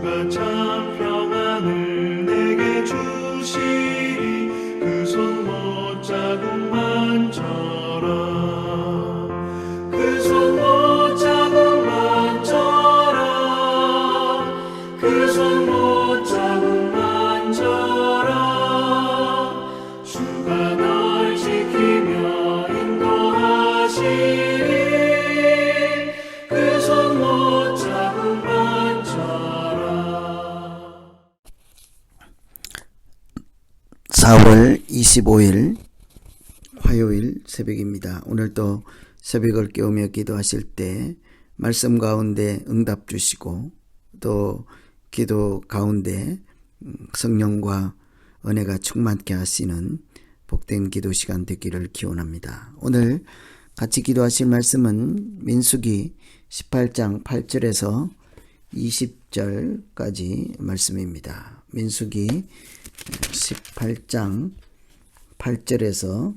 주가 참 평안을 내게 주시리. 그 손 못자국만 져라. 그 손 못자국만 져라. 그 손 못자국만 져라. 주가 널 지키며 인도하시리. 그 손 못자국만 져라. 4월 25일 화요일 새벽입니다. 오늘도 새벽을 깨우며 기도하실 때 말씀 가운데 응답 주시고 또 기도 가운데 성령과 은혜가 충만케 하시는 복된 기도 시간 되기를 기원합니다. 오늘 같이 기도하실 말씀은 민수기 18장 8절에서 20절까지 말씀입니다. 민수기 18장 8절에서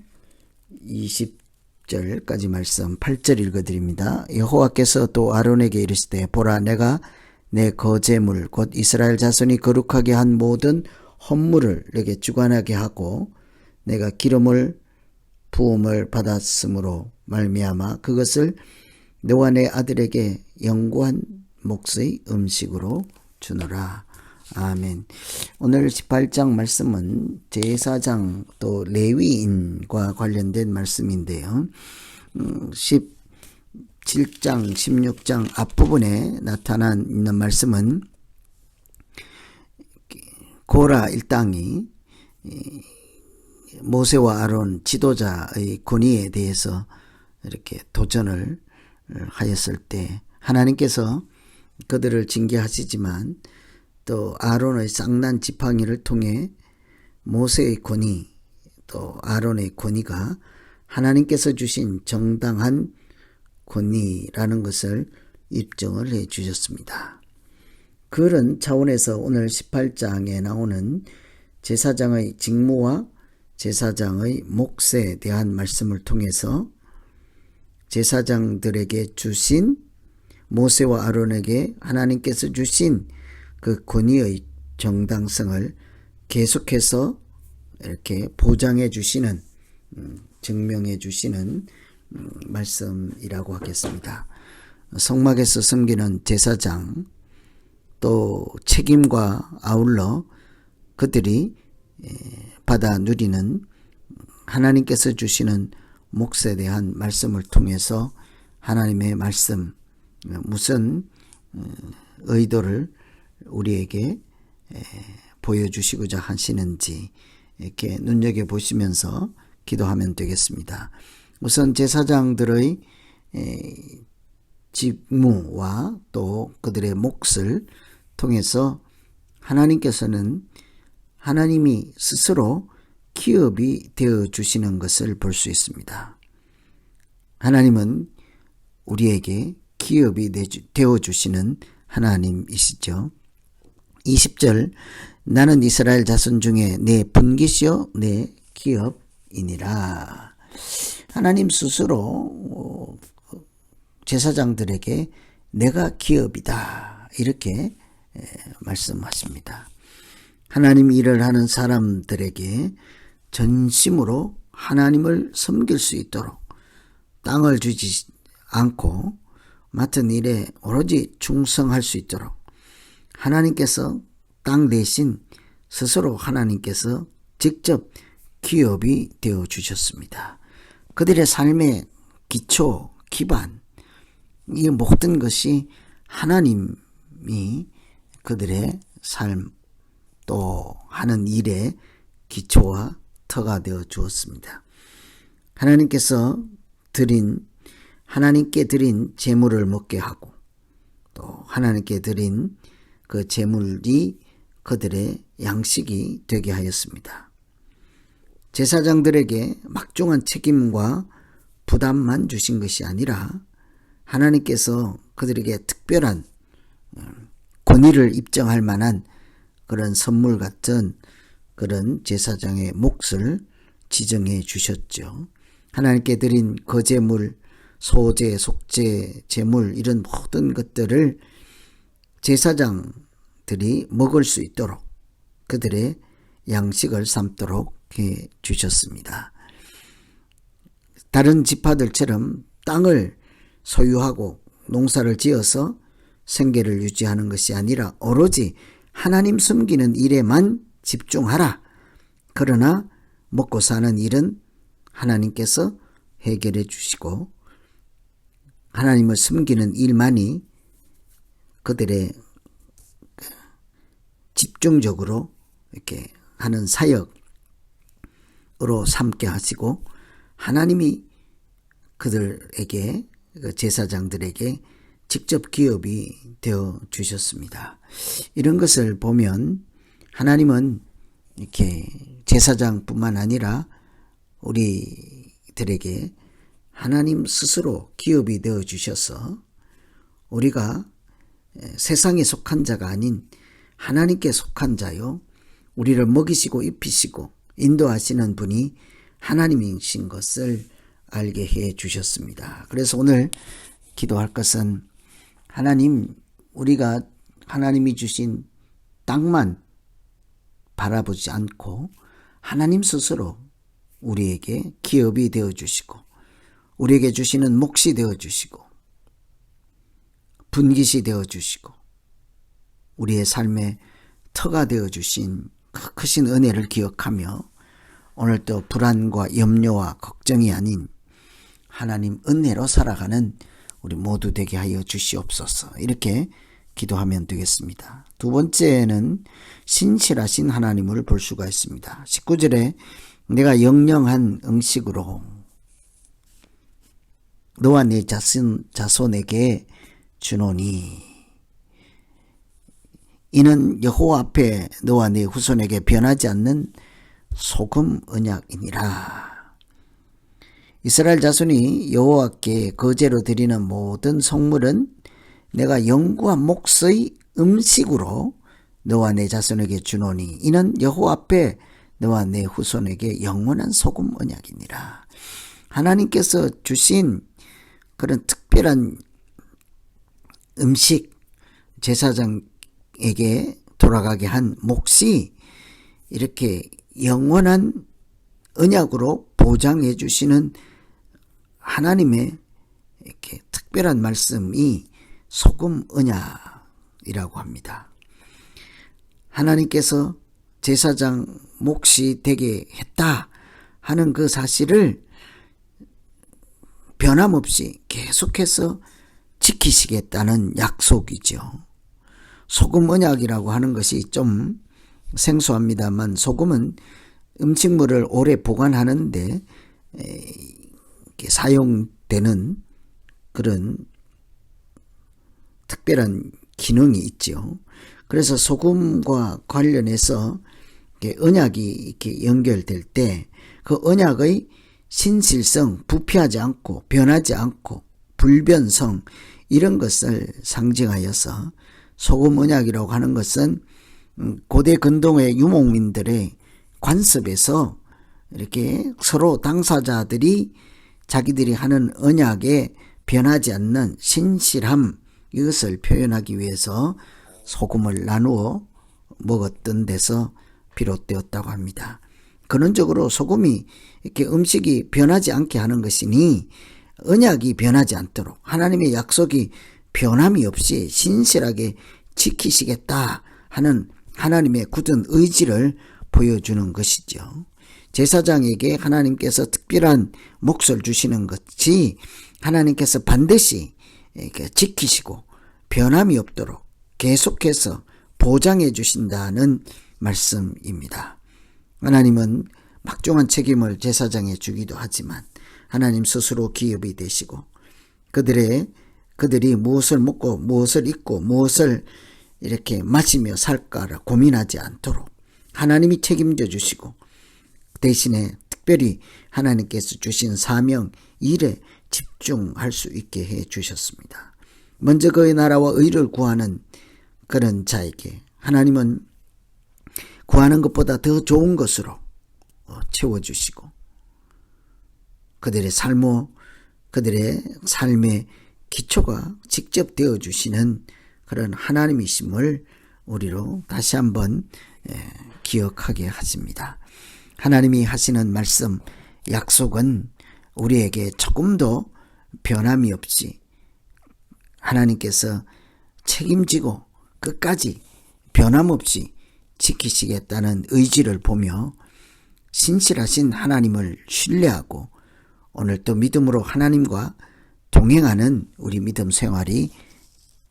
20절까지 말씀 8절 읽어드립니다. 여호와께서 또 아론에게 이르시되 보라 내가 내 거제물 곧 이스라엘 자손이 거룩하게 한 모든 헌물을 내게 주관하게 하고 내가 기름을 부음을 받았으므로 말미암아 그것을 너와 내 아들에게 영구한 몫의 음식으로 주노라. 아멘. 오늘 18장 말씀은 제사장 또 레위인과 관련된 말씀인데요. 17장, 16장 앞부분에 나타난 있는 말씀은 고라 일당이 모세와 아론 지도자의 권위에 대해서 이렇게 도전을 하였을 때 하나님께서 그들을 징계하시지만 또 아론의 쌍난 지팡이를 통해 모세의 권위 또 아론의 권위가 하나님께서 주신 정당한 권위라는 것을 입증을 해 주셨습니다. 그런 차원에서 오늘 18장에 나오는 제사장의 직무와 제사장의 몫에 대한 말씀을 통해서 제사장들에게 주신 모세와 아론에게 하나님께서 주신 그 권위의 정당성을 계속해서 이렇게 보장해 주시는 증명해 주시는 말씀이라고 하겠습니다. 성막에서 섬기는 제사장 또 책임과 아울러 그들이 받아 누리는 하나님께서 주시는 몫에 대한 말씀을 통해서 하나님의 말씀 무슨 의도를 우리에게 보여주시고자 하시는지 이렇게 눈여겨보시면서 기도하면 되겠습니다. 우선 제사장들의 직무와 또 그들의 몫을 통해서 하나님께서는 하나님이 스스로 기업이 되어주시는 것을 볼 수 있습니다. 하나님은 우리에게 기업이 되어주시는 하나님이시죠. 20절 나는 이스라엘 자손 중에 내 분깃이요 내 기업이니라. 하나님 스스로 제사장들에게 내가 기업이다 이렇게 말씀하십니다. 하나님 일을 하는 사람들에게 전심으로 하나님을 섬길 수 있도록 땅을 주지 않고 맡은 일에 오로지 충성할 수 있도록 하나님께서 땅 대신 스스로 하나님께서 직접 기업이 되어 주셨습니다. 그들의 삶의 기초, 기반, 이 모든 것이 하나님이 그들의 삶 또 하는 일의 기초와 터가 되어 주었습니다. 하나님께 드린 제물을 먹게 하고 또 하나님께 드린 그 제물이 그들의 양식이 되게 하였습니다. 제사장들에게 막중한 책임과 부담만 주신 것이 아니라 하나님께서 그들에게 특별한 권위를 입증할 만한 그런 선물 같은 그런 제사장의 몫을 지정해 주셨죠. 하나님께 드린 거제물, 소제, 속제, 제물 이런 모든 것들을 제사장 제사장들이 먹을 수 있도록 그들의 양식을 삼도록 해 주셨습니다. 다른 지파들처럼 땅을 소유하고 농사를 지어서 생계를 유지하는 것이 아니라 오로지 하나님 섬기는 일에만 집중하라. 그러나 먹고 사는 일은 하나님께서 해결해 주시고 하나님을 섬기는 일만이 그들의 집중적으로 이렇게 하는 사역으로 삼게 하시고 하나님이 그들에게 제사장들에게 직접 기업이 되어 주셨습니다. 이런 것을 보면 하나님은 이렇게 제사장뿐만 아니라 우리들에게 하나님 스스로 기업이 되어 주셔서 우리가 세상에 속한 자가 아닌 하나님께 속한 자요 우리를 먹이시고 입히시고 인도하시는 분이 하나님이신 것을 알게 해 주셨습니다. 그래서 오늘 기도할 것은 하나님, 우리가 하나님이 주신 땅만 바라보지 않고 하나님 스스로 우리에게 기업이 되어 주시고 우리에게 주시는 몫이 되어 주시고 분깃이 되어 주시고 우리의 삶의 터가 되어 주신 그 크신 은혜를 기억하며 오늘도 불안과 염려와 걱정이 아닌 하나님 은혜로 살아가는 우리 모두 되게 하여 주시옵소서. 이렇게 기도하면 되겠습니다. 두 번째는 신실하신 하나님을 볼 수가 있습니다. 19절에 내가 영영한 음식으로 너와 네 자손에게 주노니 이는 여호와 앞에 너와 네 후손에게 변하지 않는 소금 언약이니라. 이스라엘 자손이 여호와께 거제로 드리는 모든 성물은 내가 영구한 몫의 음식으로 너와 내 자손에게 주노니 이는 여호와 앞에 너와 내 후손에게 영원한 소금 언약이니라. 하나님께서 주신 그런 특별한 음식 제사장에게 돌아가게 한 몫이 이렇게 영원한 언약으로 보장해 주시는 하나님의 이렇게 특별한 말씀이 소금 언약이라고 합니다. 하나님께서 제사장 몫이 되게 했다 하는 그 사실을 변함없이 계속해서 지키시겠다는 약속이죠. 소금 언약이라고 하는 것이 좀 생소합니다만 소금은 음식물을 오래 보관하는데 사용되는 그런 특별한 기능이 있죠. 그래서 소금과 관련해서 언약이 이렇게 연결될 때 그 언약의 신실성, 부패하지 않고 변하지 않고 불변성 이런 것을 상징하여서 소금 언약이라고 하는 것은 고대 근동의 유목민들의 관습에서 이렇게 서로 당사자들이 자기들이 하는 언약에 변하지 않는 신실함 이것을 표현하기 위해서 소금을 나누어 먹었던 데서 비롯되었다고 합니다. 근원적으로 소금이 이렇게 음식이 변하지 않게 하는 것이니 언약이 변하지 않도록 하나님의 약속이 변함이 없이 신실하게 지키시겠다 하는 하나님의 굳은 의지를 보여주는 것이죠. 제사장에게 하나님께서 특별한 몫을 주시는 것이 하나님께서 반드시 이렇게 지키시고 변함이 없도록 계속해서 보장해 주신다는 말씀입니다. 하나님은 막중한 책임을 제사장에 주기도 하지만 하나님 스스로 기업이 되시고 그들이 무엇을 먹고 무엇을 입고 무엇을 이렇게 마시며 살까를 고민하지 않도록 하나님이 책임져 주시고 대신에 특별히 하나님께서 주신 사명 일에 집중할 수 있게 해 주셨습니다. 먼저 그의 나라와 의를 구하는 그런 자에게 하나님은 구하는 것보다 더 좋은 것으로 채워주시고 그들의 삶의 기초가 직접 되어주시는 그런 하나님이심을 우리로 다시 한번 기억하게 하십니다. 하나님이 하시는 말씀, 약속은 우리에게 조금도 변함이 없이 하나님께서 책임지고 끝까지 변함없이 지키시겠다는 의지를 보며 신실하신 하나님을 신뢰하고 오늘도 믿음으로 하나님과 동행하는 우리 믿음 생활이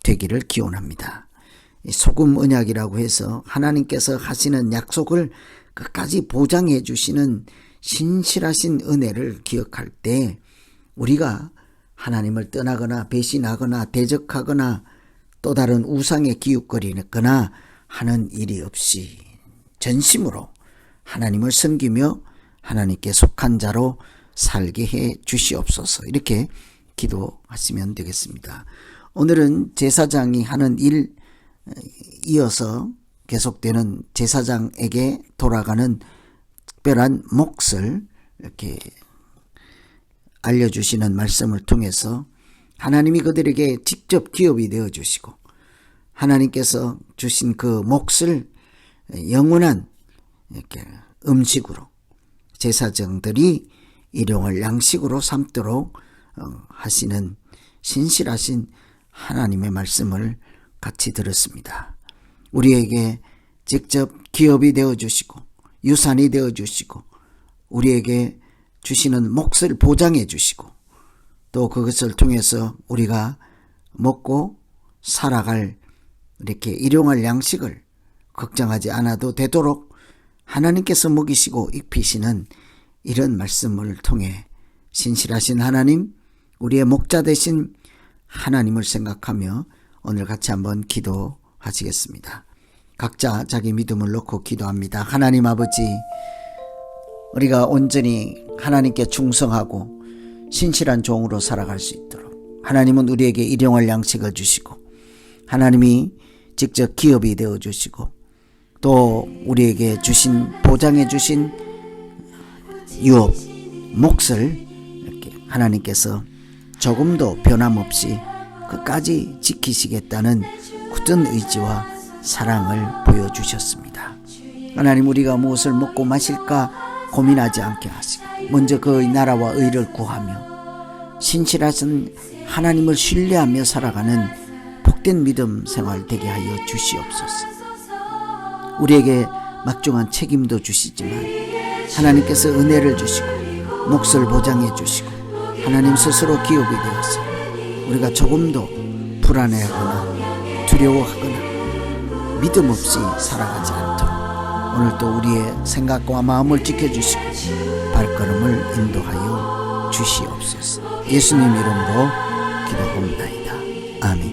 되기를 기원합니다. 소금 언약이라고 해서 하나님께서 하시는 약속을 끝까지 보장해 주시는 신실하신 은혜를 기억할 때 우리가 하나님을 떠나거나 배신하거나 대적하거나 또 다른 우상에 기웃거리거나 하는 일이 없이 전심으로 하나님을 섬기며 하나님께 속한 자로 살게 해 주시옵소서. 이렇게 기도하시면 되겠습니다. 오늘은 제사장이 하는 일 이어서 계속되는 제사장에게 돌아가는 특별한 몫을 이렇게 알려주시는 말씀을 통해서 하나님이 그들에게 직접 기업이 되어주시고 하나님께서 주신 그 몫을 영원한 이렇게 음식으로 제사장들이 일용할 양식으로 삼도록 하시는 신실하신 하나님의 말씀을 같이 들었습니다. 우리에게 직접 기업이 되어주시고 유산이 되어주시고 우리에게 주시는 몫을 보장해 주시고 또 그것을 통해서 우리가 먹고 살아갈 이렇게 일용할 양식을 걱정하지 않아도 되도록 하나님께서 먹이시고 입히시는 이런 말씀을 통해 신실하신 하나님, 우리의 목자 되신 하나님을 생각하며 오늘 같이 한번 기도하시겠습니다. 각자 자기 믿음을 놓고 기도합니다. 하나님 아버지, 우리가 온전히 하나님께 충성하고 신실한 종으로 살아갈 수 있도록 하나님은 우리에게 일용할 양식을 주시고 하나님이 직접 기업이 되어주시고 또 우리에게 주신 보장해 주신 유업, 몫을 이렇게 하나님께서 조금도 변함없이 끝까지 지키시겠다는 굳은 의지와 사랑을 보여주셨습니다. 하나님, 우리가 무엇을 먹고 마실까 고민하지 않게 하시고 먼저 그의 나라와 의를 구하며 신실하신 하나님을 신뢰하며 살아가는 복된 믿음 생활 되게 하여 주시옵소서. 우리에게 막중한 책임도 주시지만 하나님께서 은혜를 주시고 몫을 보장해 주시고 하나님 스스로 기업이 되어서 우리가 조금도 불안해하거나 두려워하거나 믿음 없이 살아가지 않도록 오늘도 우리의 생각과 마음을 지켜주시고 발걸음을 인도하여 주시옵소서. 예수님 이름으로 기도합니다. 아멘.